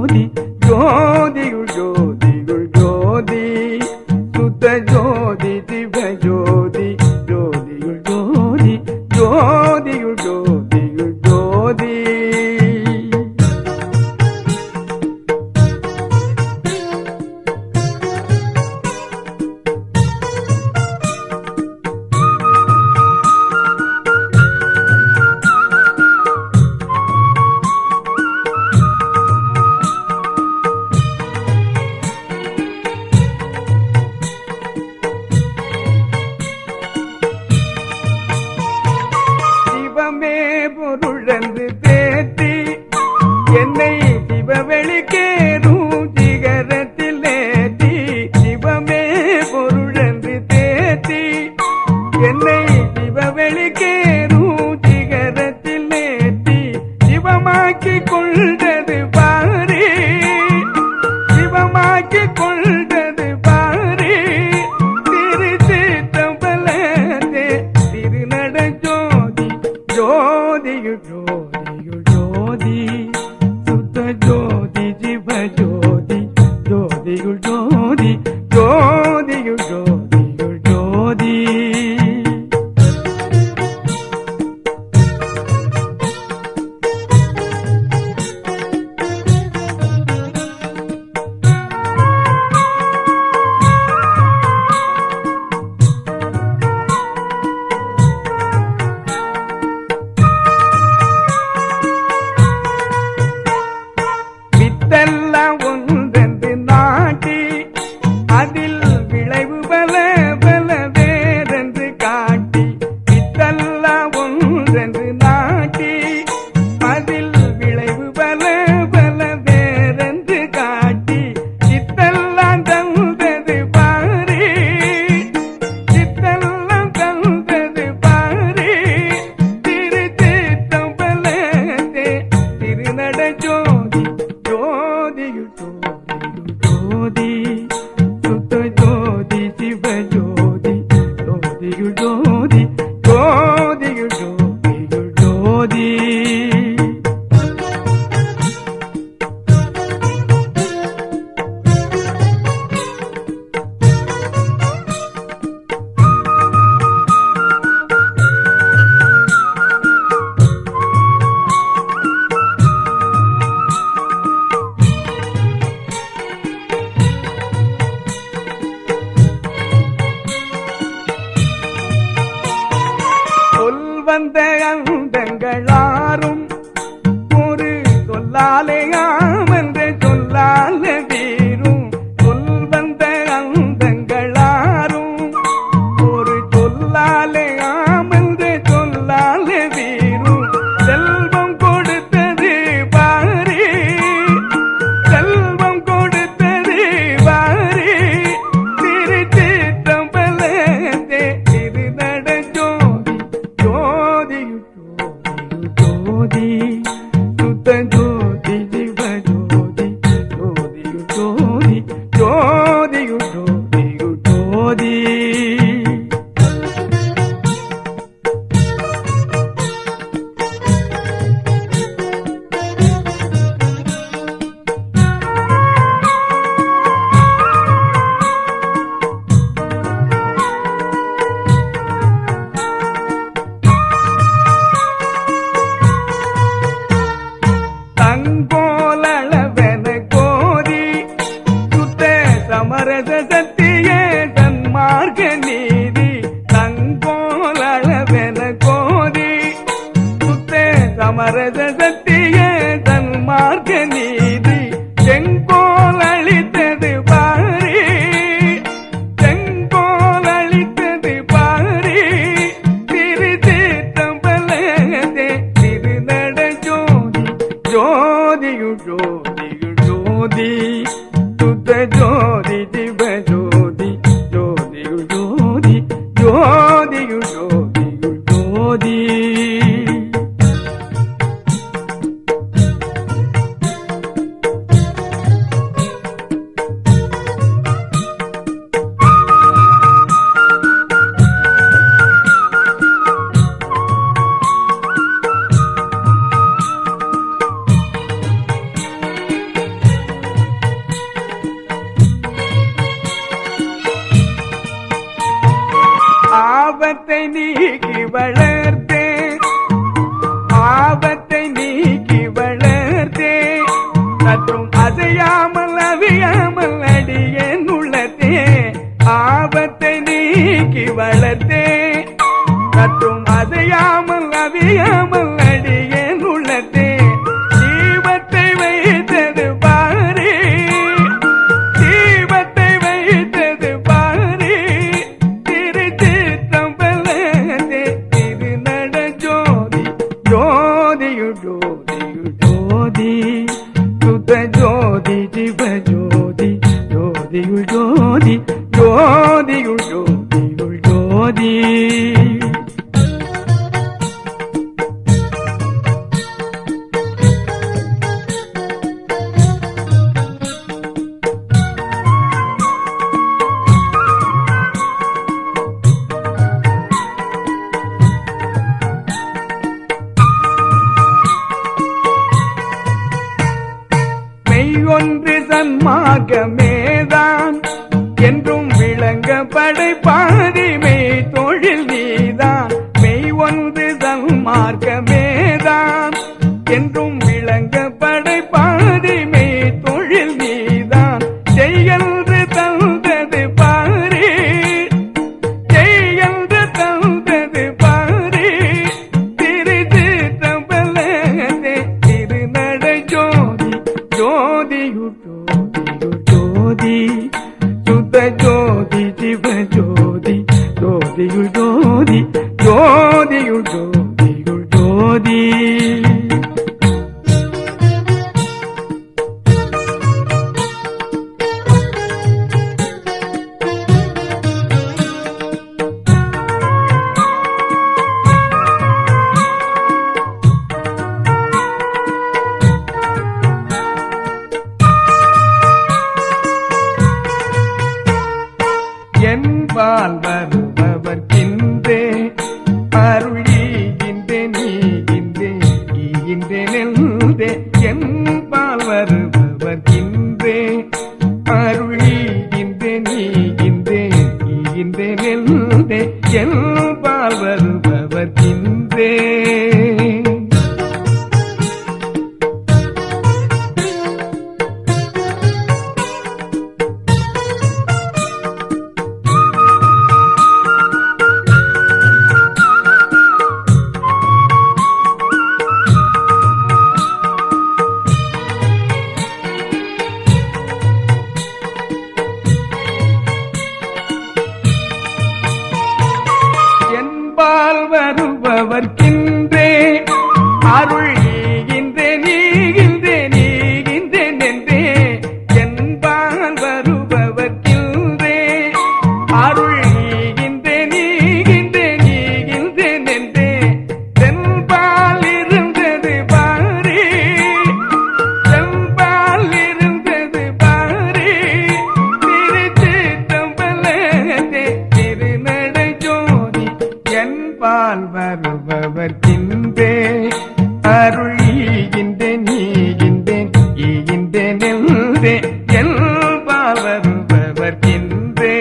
ஜோதி ஜோதியுள் ஜோதியுள் ஜோதி சுத்த ஜோதி திவ ஜோதி ஜோதியுள் ஜோதி ஜோதியுள் ஜோதியுள் ஜோதி பொருளந்து தேற்றி என்னை சிவவெளிக்கேறும் சிகரத்தில் ஏற்றி சிவமே பொருளந்து தேற்றி என்னை சிவவெளிக்கேறும் சிகரத்தில் ஏற்றி சிவமாக்கி கொண்டது பாரி சிவமாக்கி கொண்டது பாரி திருச்சிற்றம்பலத்தே திருநட ஜோதி ஜோதியுள் ஜோதியுள் ஜோதி சுத்த ஜோதி ஜிவ ஜோதி ஜோதியுள் ஜோதி ஜோதியுள் ஜோதியுள் ஜோதி வித்தெல்லாம் ஒன்றென்று நாட்டி அதில் விளைவு பல பல வேறென்று காட்டி வித்தெல்லாம் ஒன்றென்று நாட்டி அதில் விளைவு பல பல வேறென்று காட்டி சித்தெல்லாம் தந்தது பாரி சித்தெல்லாம் தந்தது பாரி திருச்சிற்றம்பலத்தே திருநட ஜோதி ஜோதியுள் ஜோதியுள் ஜோதி சுத்த ஜோதி சிவ ஜோதி ஜோதியுள் ஜோதி ஜோதியுள் ஜோதியுள் ஜோதி வந்த அந்தங்களாரும் ஒரு சொல்லாலே ஆமென்ற சொல்லால வீரும் சொல் வந்த அந்தங்களாரும் ஒரு சொல்லாலே ஆமென்ற சொல்லால வீரும் செல்வம் கொடுத்தது பாரி செல்வம் கொடுத்தது பாரி திருச்சிற்றம்பலத்தே திருநட ஜோதி ஜோதியுள் ஜோதி சுத்த ஜோதி ஜிவ ஜோதி ஜோதியுள் ஜோதி ஜோதியுள் ஜோதியுள் ஜோதி தங்கோலளவென கோரி சுத்த சமரச சத்திய தன்மார்க்க நீதி தங்கோலளவென கோரி சுத்த சமரச சத்திய தன்மார்க்க நீதி செங்கோல் அளித்தது பாரி செங்கோல் அளித்தது பாரி திருச்சிற்றம்பலத்தே திருநட ஜோதி ஜோதியுள் ஜோதியுள் ஜோதி சுத்த ஜோதி ஜிவ ஜோதி ஜோதியுள் ஜோதி ஜோதியுள் ஜோதியுள் ஜோதி அசையாமல் அவியாமல் அடியேன் உள்ளத்தே ஆபத்தை நீக்கி வளர்த்தே சற்றும் அசையாமல் அவியாமல் அடியேன் உள்ளத்தே தீபத்தை வைத்தது பாரு தீபத்தை வைத்தது பாரு திருச்சிற்றம்பலத்தே திருநட ஜோதி ஜோதியு ஜோதியு ஜோதி சுத்த ஜோதி சிவ ஜோதி ஜோதியுள் ஜோதி ஜோதியுள் ஜோதியுள் ஜோதி ஒன்று சன்மார்க்கமேதான் என்றும் விளங்க படைப்பாதிமை தொழில் நீதான் மெய் ஒன்று சன்மார்க்கமேதான் என்றும் விளங்க படைப்பாதிமை தொழில் நீதான் செய்யன்று தந்தது பாரு செய்யன்று தந்தது பாரு திருச்சிற்றம்பலத்தே திருநட ஜோதி ஜோதியு ஜோதியு ஜோதி சுத்த ஜோதி சிவ ஜோதி ஜோதியு ஜோதி ஜோதியு ஜோதியு ஜோதி என்பால் வருபவர்க்கின்றே அருளீகின்றே நீகின்றே ஈகின்றே நெல்தே என்பால் வருபவர்க்கின்றே அருளீகின்றே நீகின்றே ஈகின்றே நெல்தே என்பால் வருபவர்க்கின்றே என்பால் வருபவர்க்கின்றே அருள் ஈகின்றே நீகின்றே நீகின்றேன் என்றே என்பால் வருபவர்க்கின்றே அருள் ஈகின்றே நீகின்றே நீகின்றேன் என்றே தென்பால் இருந்தது பாரு தென்பால் இருந்தது பாரு திருச்சிற்றம்பலத்தே திருநட ஜோதி என்பால் வருபவர்க்கின்றே அருள் ஈகின்றே நீகின்றேன் ஈகின்றேன் என்றே என்பால் வருபவர்க்கின்றே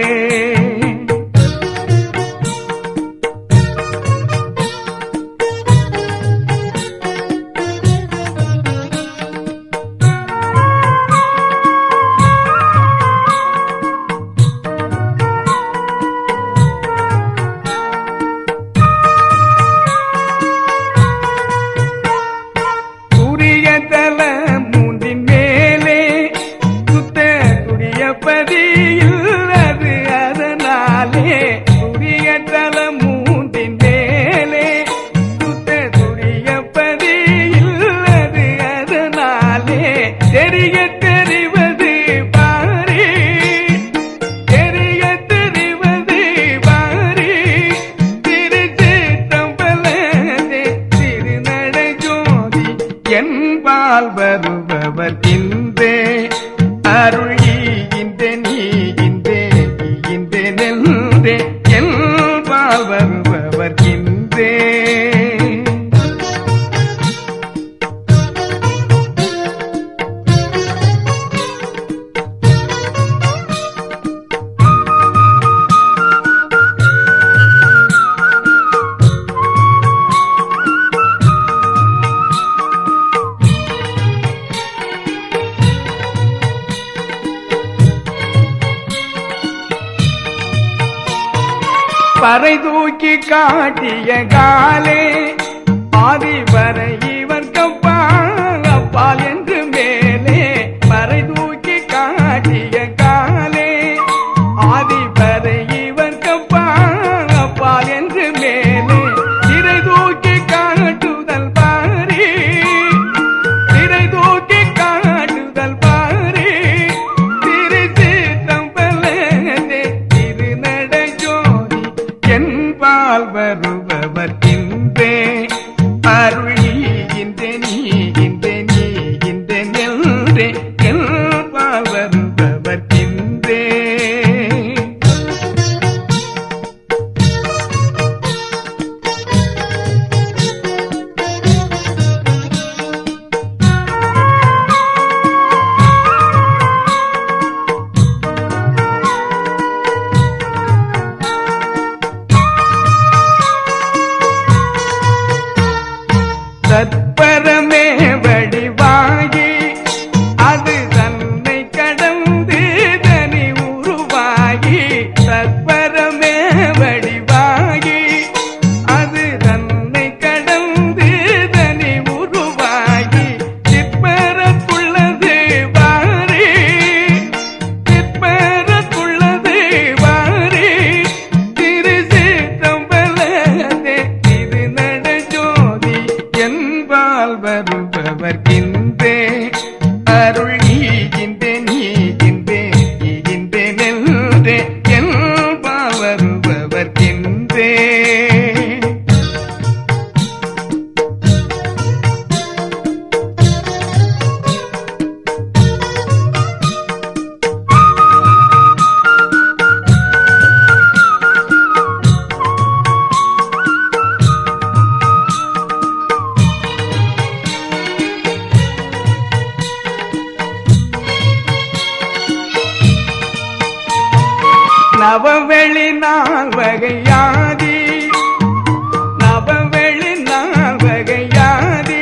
தல மூன்றின் மேலே சுத்த துரியப்பதியில் அது அதனாலே துரிய தல மூன்றின் மேலே சுத்த துரியப்பதியில் அது அதனாலே தெரிய தெரிவது பாரு தெரிய தெரிவது பாரு திருச்சிற்றம்பலத்தே திருநட ஜோதி என்பால் வருபவர்க்கின்றே அருள் ஈகின்றே நீகின்றே ஈகின்றே நெல்தே என்பால் வருபவர்க்கின்றே பறை தூக்கி காட்டிய காலே ஆதிவரை இவர் கப்பால் அப்பால் என்று மேலே பறை தூக்கி காட்டிய காலே ஆதிவரை இவர் கப்பால் அப்பால் என்று மேலே திரை தூக்கி காட்டுதல் பாரி திரை தூக்கி காட்டுதல் பாரி திருச்சிற்றம்பலத்தே திருநடை ஜோதி என்பால் வருபவர் இன்றே அருளிகின்றே நீகின்றே நீகின்றே நெல்றே என்பால் வருபவர் இன்றே. தற்பரமே வடிவாகி அது தன்னை கடந்து தனி உருவாகி தற்பரமே வடிவாகி அது தன்னை கடந்து தனி உருவாகி சிற்பரத்துள்ளது வாரி சிற்பரத்துள்ளது வாரி திருச்சிற்றம்பலத்தே திருநடை ஜோதி என்பால் வருபவர் இன்றே அருளிகின்றே நீகின்றே நீகின்றே நெல்றே என்பால் வருபவர் இன்றே. நவவெளி நால் வகையாதி நவவெளி நால் வகையாதி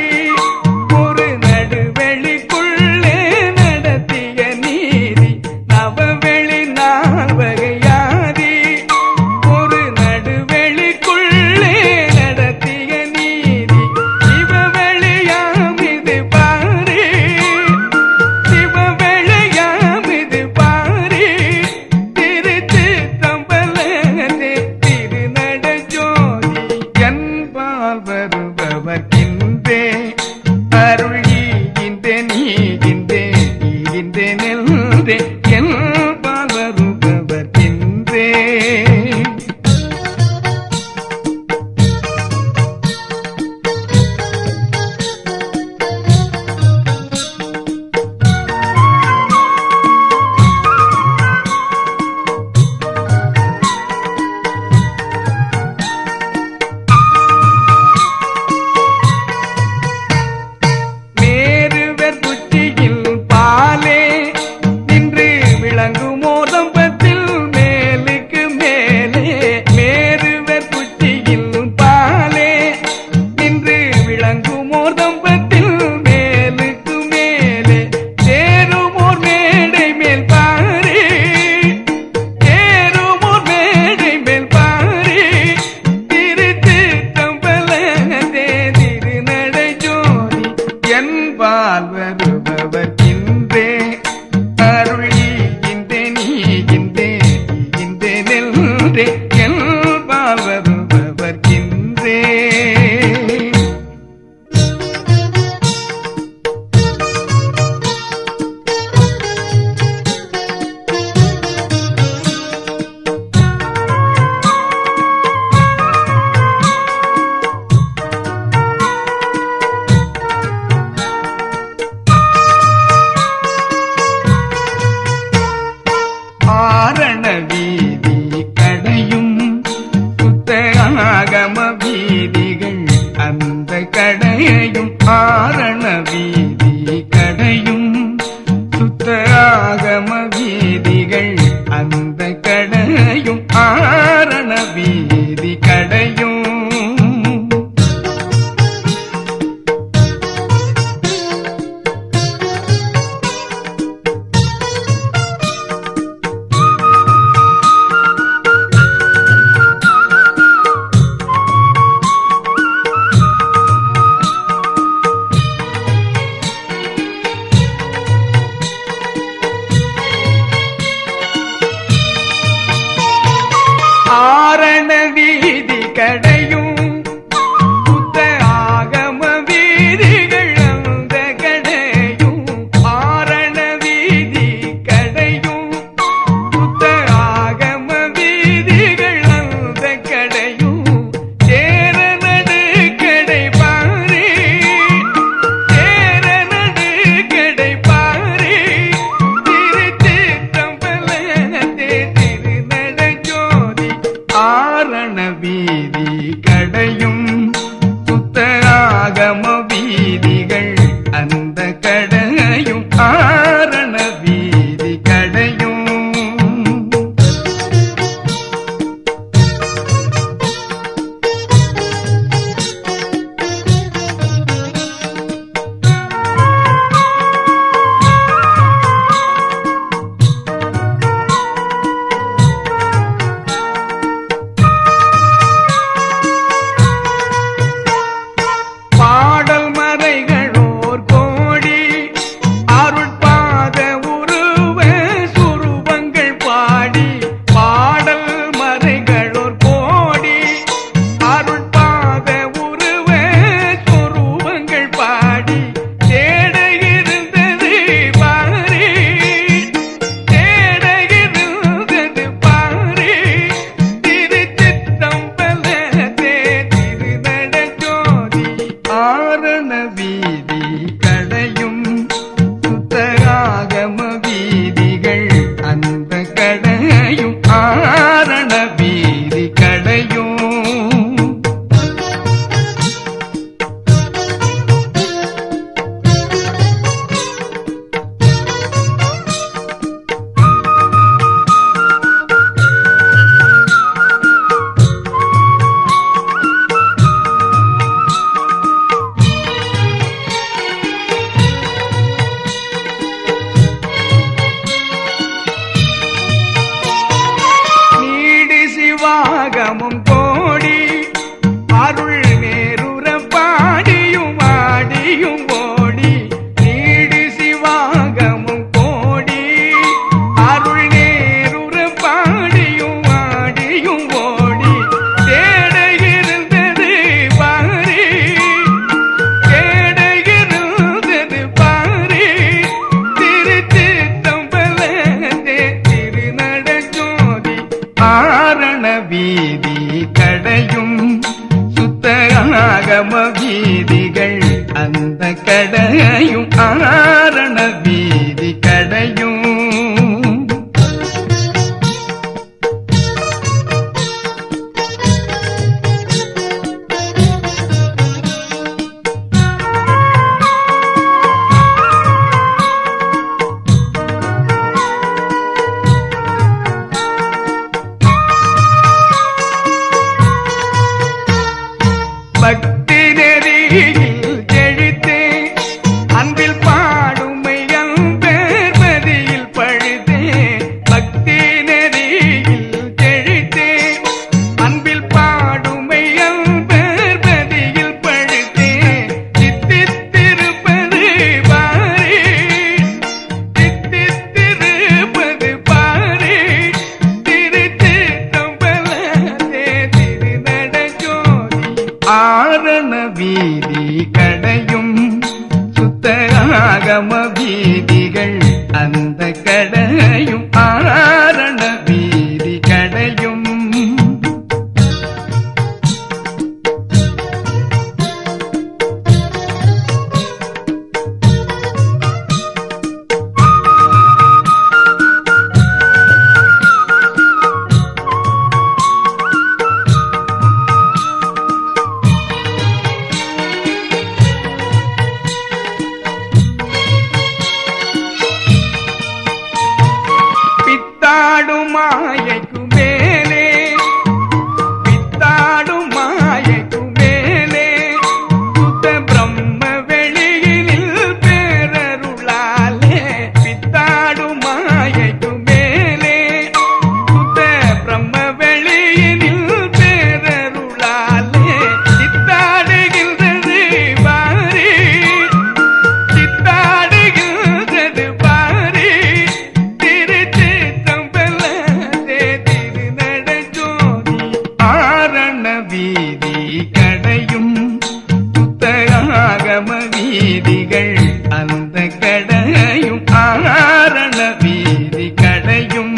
ஒரு நடுவெளிக்குள்ளே நடத்திய நீதி நவவெளி நால் வகையாதி ஒரு நடுவெளிக்குள்ளே நடத்திய நீதி சிவவெளியாம் இது பாரி சிவவெளியாம் இது பாரி திருச்சிற்றம்பலத்தே திருநடை ஜோதி என்பால் வருபவர் இன்றே அருளிகின்றே நீகின்றே நீகின்றே நெல்றே என்பால் வருபவர் இன்றே. மேருவர் குச்சியில் பாலே நின்று விளங்கும் மோதம்பத்தில் மேலுக்கு மேலே மேருவர் குச்சியில் பாலே நின்று விளங்கும் மோதம்பத்தில் மேலுக்கு மேலே சேருமோர் மேடை மேல் பாரி சேருமோர் மேடை மேல் பாரி திருச்சிற்றம்பலத்தே திருநடை ஜோதி என்பால் வருபவர் இன்றே அருளிகின்றே நீகின்றே நீகின்றே நெல்றே என்பால் வருபவர் இன்றே. ஆரண வீதி கடையும் சுத்த ஆகம வீதிகள் அந்த கடையையும் ஆரண வீதி கடையும் சுத்த ஆகம வீதிகள் அந்த கடையும் ஆரண வீதி கடையும் கடையும் ஆரண வீதி கடையும் பித்தாடும் மாயைக்கு மேலே பித்தாடும் மாயைக்கு மேலே சுத்த பிரம்ம வெளியினில் பேரருளாலே பித்தாடும் மாயைக்கு மேலே சுத்த பிரம்ம வெளியினில் பேரருளாலே சித்தாடுகின்றது பாரி சித்தாடுகின்றது பாரி வீதி கடையும் சுத்தராகம வீதிகள் அந்த கடையும் ஆரண வீதி கடையும்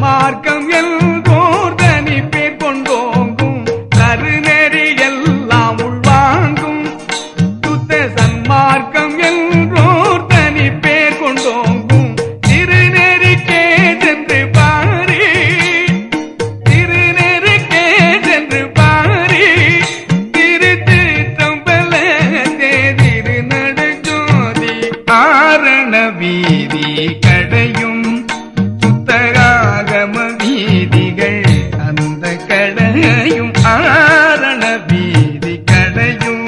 மார்க்கம் எல்கோர் தனி பேர் கொண்டோங்கும் கருநெறி எல்லாம் உள்வாங்கும் சுத்த சன்மார்க்கம் எல்கோர் தனி பேர் கொண்டோங்கும் திருநெறிக்கே சென்று பாரி திருநெறிக்கே சென்று பாரி திருச்சிற்றம்பல திருநடுஞ்சோதி ஆரண வீதி கடையும் சுத்தராகம வீதிகள் அந்த கடையும் ஆரண வீதி கடையும்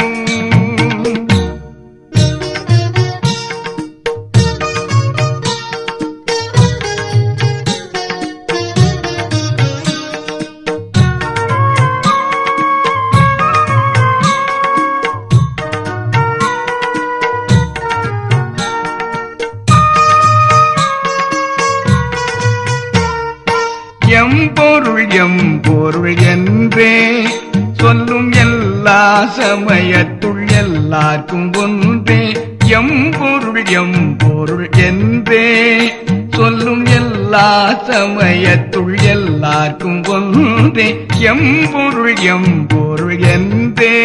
எம்பொருள் என்றே சொல்லும் எல்லா சமயத்துள் எல்லாருக்கும் ஒன்றே எம்பொருள் என்றே சொல்லும் எல்லா சமயத்துள் எல்லாருக்கும் ஒன்றே எம்பொருள் என்றே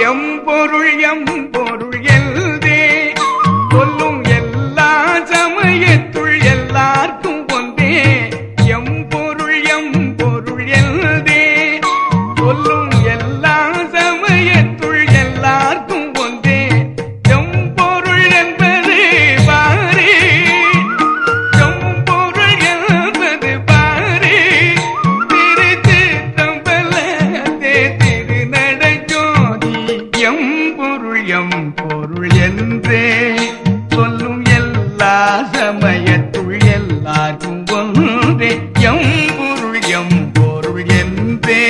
எம்பொருள் எல்தே சொல்லும் எல்லா சமயத்துள் எல்லாருக்கும் ஒன்றே எம்பொருள் எல்தே சொல்லும் எல்லா சமயத்துள் எல்லாருக்கும் ஒன்றே எம்பொருள் என்பது பாரி எம்பொருள் என்பது பாரி திருச்சிற்றம்பல திருநடுஞ்சோதி எம்பொருள் என்றே சொல்லும் எல்லா சமயத்துள் எல்லாருக்கும் ஒன்றே எம்பொருள் என்றே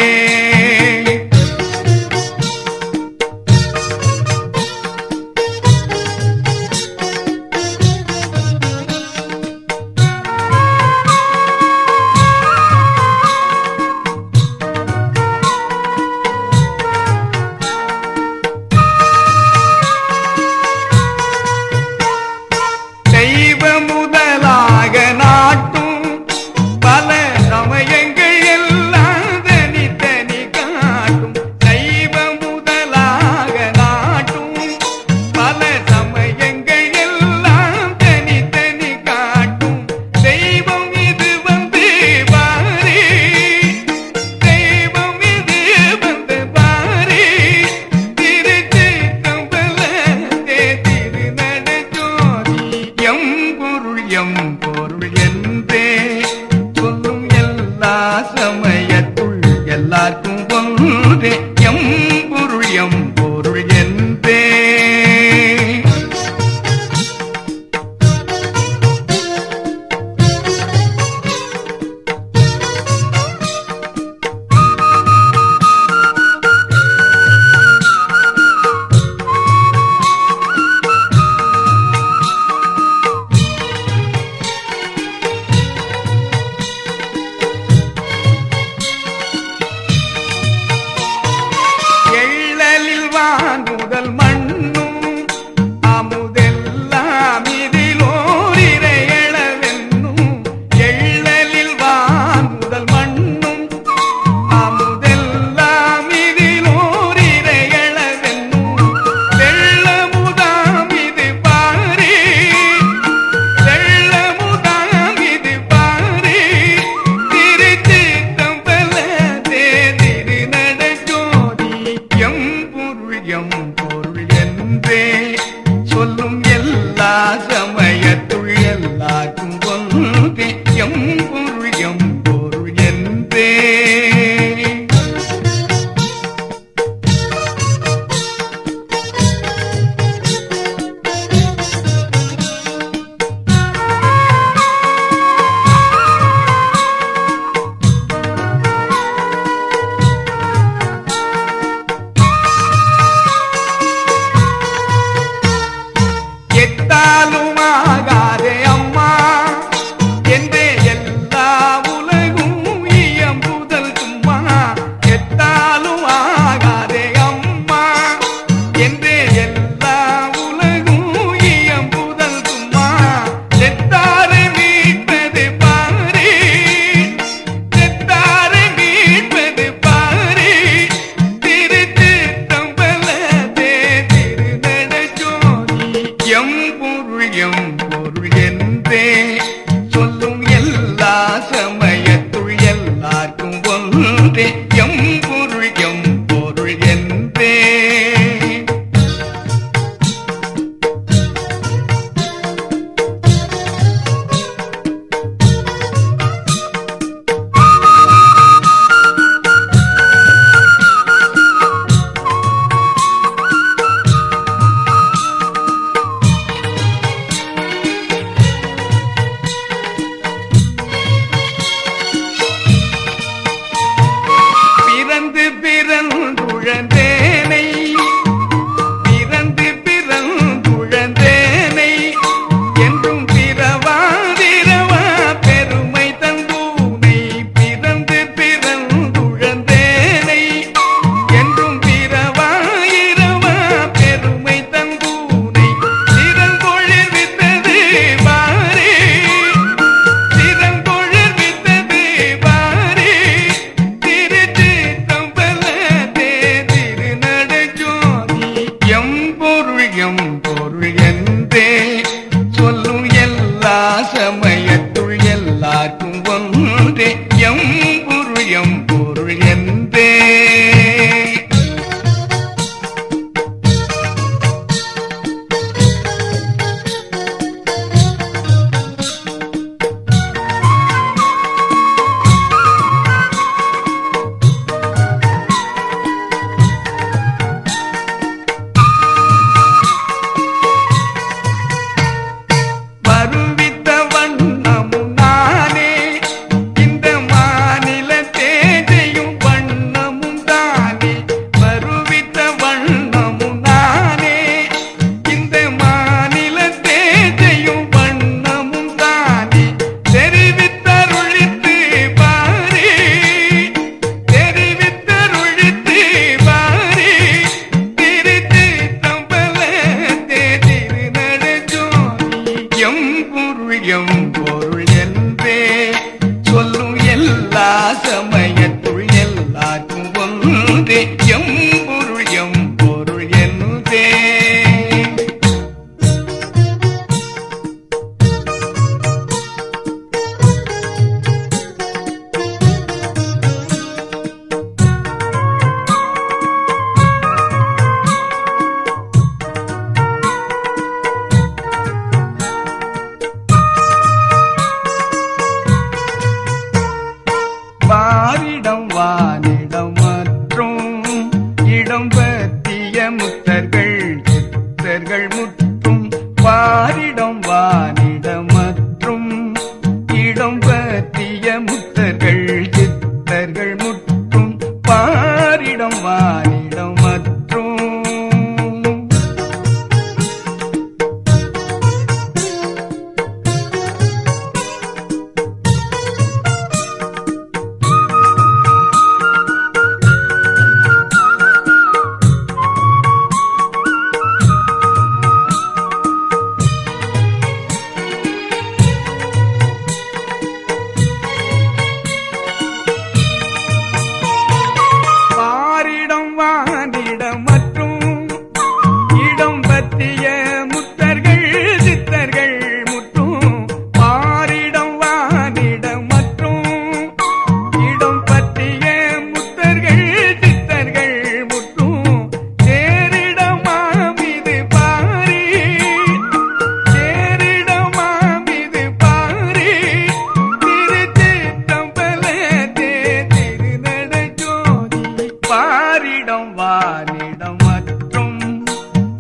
வானிடம் மற்றும்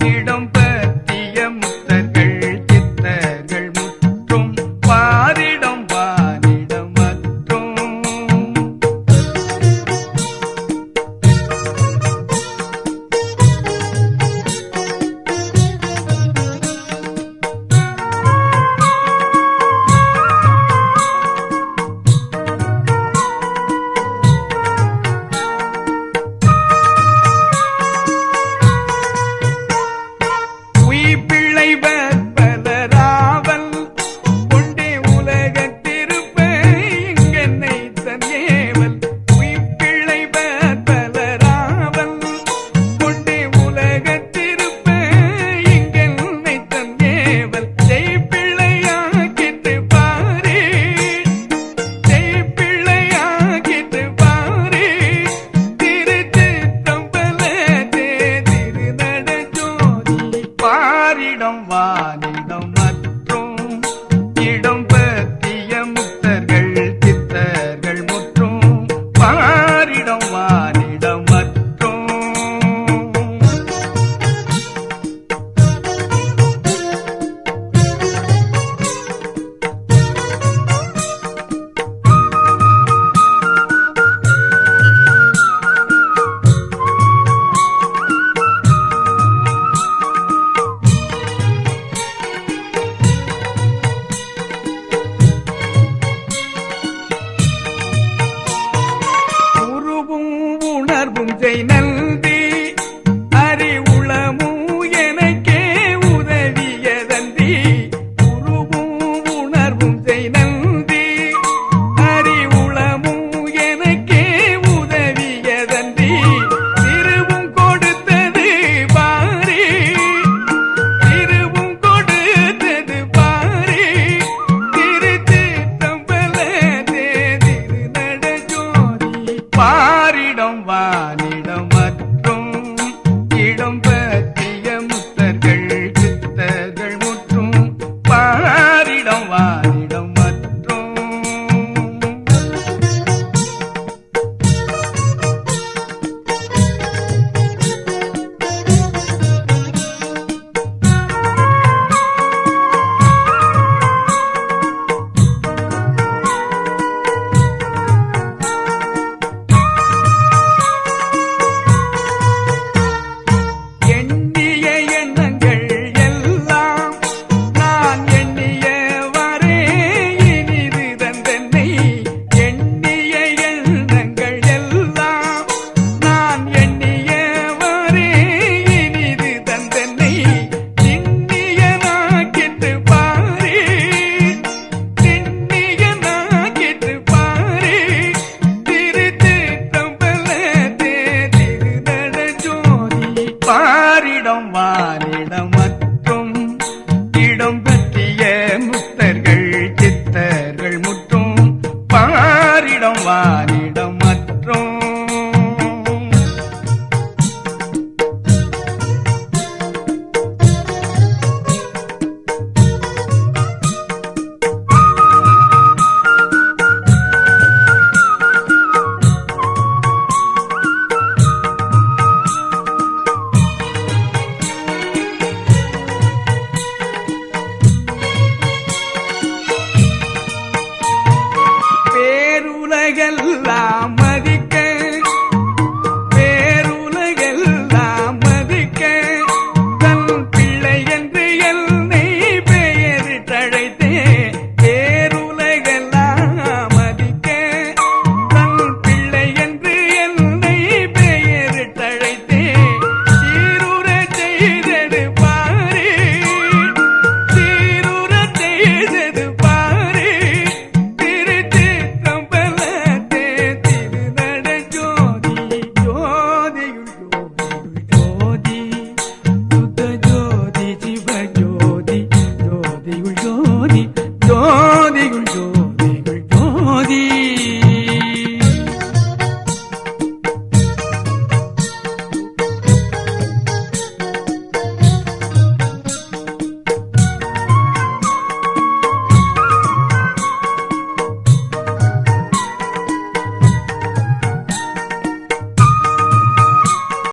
இடம் பற்றிய முத்தர்கள் சித்தர்கள் முற்றும் பாரிடம் வானிடம் மற்றும் பாரிடம் வானிடம் மற்றும் இடம் பற்றிய முத்தர்கள் சித்தர்கள் முற்றும் பாரிடம் வானிடம் மற்றும் உணர்வும் செய் நல்தி அறிவுளமும் எனக்கே உதவியதன்றி உருவும் உணர்வும் செய் நல்தி அறிவுளமும் எனக்கே உதவியதன்றி திருவும் கொடுத்தது பாரி திருவும் கொடுத்தது பாரி திருத்தம்பல திருநட ஜோதி பாரிடம் வானிடம் மற்றும் இடம் பற்றிய முத்தர்கள் சித்தர்கள் முற்றும் பாரிடம் வானிடம் மற்றும் பாரிடம் வானிடம் மற்றும் இடம் பற்றிய முத்தர்கள் சித்தர்கள் முற்றும் பாரிடம் வானிடம் மற்றும் பேருலகெல்லாம் மதிக்க பேருலகெல்லாம் மதிக்க தன் பிள்ளை என்று என்னை பெயரிட்டழைத்தே பேருலகெல்லாம் மதிக்க தன் பிள்ளை என்று என்னை பெயரிட்டழைத்தே சீருர செய்தது பாரு சீருர செய்தது பாரு ஜோதியுள் ஜோதி